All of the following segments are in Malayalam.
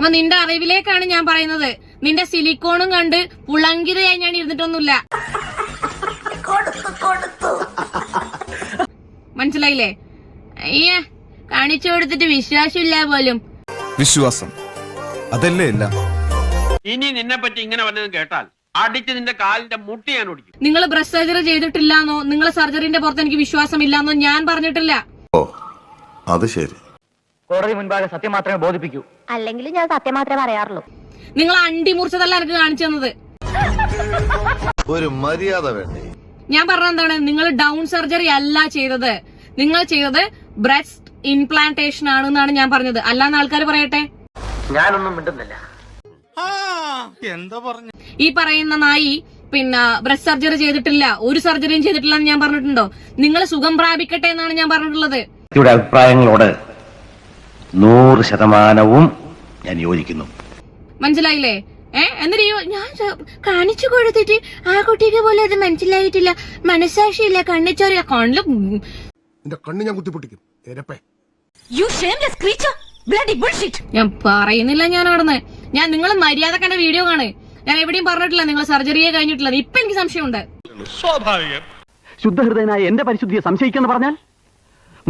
അപ്പൊ നിന്റെ അറിവിലേക്കാണ് ഞാൻ പറയുന്നത്. നിന്റെ സിലിക്കോണും കണ്ട് പുളങ്കിതയായി ഞാൻ ഇരുന്നിട്ടൊന്നുമില്ല. മനസ്സിലായില്ലേ? അയ്യ, കാണിച്ചു കൊടുത്തിട്ട് വിശ്വാസമില്ല പോലും. വിശ്വാസം അതല്ലേ എല്ലാം. ഇനി നിന്നെ പറ്റി ഇങ്ങനെ വല്ലതും കേട്ടാൽ അടിച്ച് നിന്റെ കാലിന്റെ മുട്ടി ഞാൻ ഓടിക്കും. നിങ്ങൾ ബ്രസ്റ്റ് സർജറി ചെയ്തിട്ടില്ലാന്നോ, നിങ്ങളെ സർജറിന്റെ പുറത്ത് എനിക്ക് വിശ്വാസമില്ലാന്നോ ഞാൻ പറഞ്ഞിട്ടില്ല. ഓ അത് ശരി. കോടതി മുൻപാകെ സത്യം മാത്രമേ ബോധിപ്പിക്കൂ. അല്ലെങ്കിൽ ഞാൻ സത്യം മാത്രമേ പറയാറുള്ളൂ. നിങ്ങൾ അണ്ടിമുറിച്ചതല്ല എനിക്ക് കാണിച്ചു തന്നത്. ഒരു മര്യാദ വേണ്ടേ? ഞാൻ പറഞ്ഞത് എന്താണ്, നിങ്ങൾ ഡൗൺ സർജറി അല്ല ചെയ്തത്, നിങ്ങൾ ചെയ്തത് ബ്രസ്റ്റ് ഇംപ്ലാന്റേഷൻ ആണെന്നാണ് ഞാൻ പറഞ്ഞത്. അല്ലാന്ന് ആൾക്കാർ പറയട്ടെ. ഞാനൊന്നും മിണ്ടുന്നില്ല. എന്താ പറഞ്ഞു? ഈ പറയുന്ന നായി പിന്നെ ബ്രസ്റ്റ് സർജറി ചെയ്തിട്ടില്ല, ഒരു സർജറിയും ചെയ്തിട്ടില്ല എന്ന് ഞാൻ പറഞ്ഞിട്ടുണ്ടോ? നിങ്ങൾ സുഖം പ്രാപിക്കട്ടെ എന്നാണ് ഞാൻ പറഞ്ഞിട്ടുള്ളത്. ഇവിടെ അഭിപ്രായങ്ങളോട് 100% ഞാൻ യോജിക്കുന്നു. മനസ്സിലായില്ലേ? എന്നിട്ട് ഞാൻ കാണിച്ചു കൊടുത്തിട്ട് ആ കുട്ടിക്ക് പോലും അത് മനസ്സിലായിട്ടില്ല, മനസ്സാക്ഷിയില്ല, കണ്ണിച്ചോറിയ കണ്ണ് ഞാൻ കുത്തിപ്പൊട്ടിക്കും. ഞാൻ പറയുന്നില്ല. ഞാൻ നടന്ന് നിങ്ങൾ മര്യാദ കണ്ട വീഡിയോ കാണ്. ഞാൻ എവിടെയും പറഞ്ഞിട്ടില്ല നിങ്ങൾ സർജറിയെ കഴിഞ്ഞിട്ടില്ല. ഇപ്പൊ എനിക്ക് സംശയമുണ്ട്. സ്വാഭാവികം. ശുദ്ധഹൃദയനായ എന്റെ പരിശുദ്ധിയെ സംശയിക്കാന്ന് പറഞ്ഞാൽ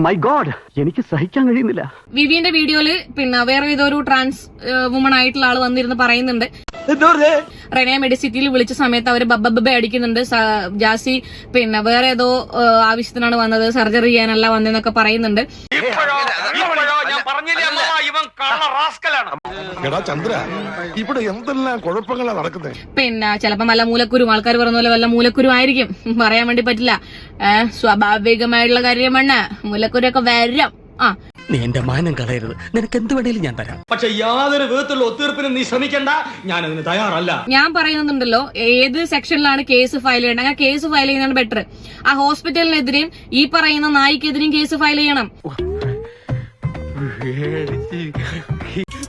മൈ ഗോഡ്, എനിക്ക് സഹിക്കാൻ കഴിയുന്നില്ല. വിവിന്റെ വീഡിയോയില് പിന്നെ വേറെ ഏതൊരു ട്രാൻസ് വുമൺ ആയിട്ടുള്ള ആള് വന്നിരുന്ന് പറയുന്നുണ്ട്, റെനെ മെഡിസിറ്റിയിൽ വിളിച്ച സമയത്ത് അവര് ബബ്ബ അടിക്കുന്നുണ്ട്, ജാസി പിന്നെ വേറെ ഏതോ ആവശ്യത്തിനാണ് വന്നത്, സർജറി ചെയ്യാനല്ല വന്നതെന്നൊക്കെ പറയുന്നുണ്ട്. ഇവിടെ എന്തെല്ലാം കുഴപ്പങ്ങളാ നടക്കുന്നത്. പിന്നെ ചിലപ്പോ വല്ല മൂലക്കുരു, ആൾക്കാർ പറഞ്ഞ പോലെ വല്ല മൂലക്കുരു ആയിരിക്കും, പറയാൻ വേണ്ടി പറ്റില്ല. സ്വാഭാവികമായിട്ടുള്ള കാര്യമാണ്, മൂലക്കുരൊക്കെ വരാം. നീ എന്റെ മാനം കളയരുത്, നിനക്ക് എന്ത് വേണേലും ഞാൻ തരാം. പക്ഷെ യാതൊരു വിധത്തിലുള്ള ഒത്തീർപ്പിനും നീ ശ്രമിക്കണ്ട, ഞാൻ അതിന് തയ്യാറല്ല. ഞാൻ പറയുന്നുണ്ടല്ലോ ഏത് സെക്ഷനിലാണ് കേസ് ഫയൽ ചെയ്യേണ്ടത്, അങ്ങനെ കേസ് ഫയൽ ചെയ്യുന്നതാണ് ബെറ്റർ. ആ ഹോസ്പിറ്റലിനെതിരെയും ഈ പറയുന്ന നായിക്കെതിരെയും കേസ് ഫയൽ ചെയ്യണം.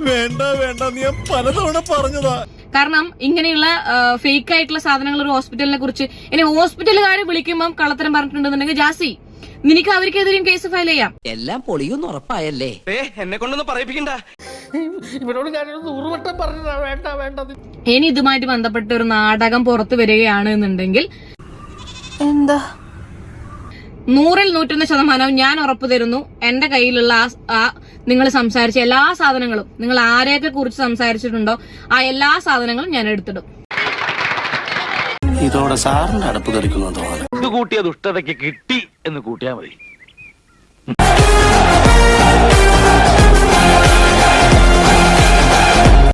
വേണ്ട വേണ്ട, നീ പലതവണ പറഞ്ഞതാ. കാരണം ഇങ്ങനെയുള്ള ഫേക്ക് ആയിട്ടുള്ള സാധനങ്ങൾ ഒരു ഹോസ്പിറ്റലിനെ കുറിച്ച് ഇനി ഹോസ്പിറ്റലുകാരെ വിളിക്കുമ്പോൾ കള്ളത്തരം പറഞ്ഞിട്ടുണ്ടെന്നുണ്ടെങ്കിൽ ജാസി നിനക്ക് അവർക്കെതിരെയും കേസ് ഫയൽ ചെയ്യാം. എല്ലാം പൊളിയൊന്നും ഉറപ്പായല്ലേ? എന്നെ കൊണ്ടൊന്നും പറയിപ്പിക്കണ്ട. ഇവരോട് ഞാനൊരു 100 വട്ടം പറഞ്ഞതാ വേണ്ട വേണ്ടത്. ഇനി ഇതുമായിട്ട് ബന്ധപ്പെട്ട ഒരു നാടകം പുറത്തു വരികയാണ് എന്നുണ്ടെങ്കിൽ എന്താ 100% ഞാൻ ഉറപ്പു തരുന്നു, എന്റെ കയ്യിലുള്ള ആ നിങ്ങൾ സംസാരിച്ച എല്ലാ സാധനങ്ങളും, നിങ്ങൾ ആരെയൊക്കെ കുറിച്ച് സംസാരിച്ചിട്ടുണ്ടോ ആ എല്ലാ സാധനങ്ങളും ഞാൻ എടുത്തിടും. ഇതോടെ സാറിന്റെ അടുപ്പ് തെറിക്കുന്നതോടെ ഇത് കൂട്ടിയ ദുഷ്ടതയ്ക്ക് കിട്ടി എന്ന് കൂട്ടിയാ മതി.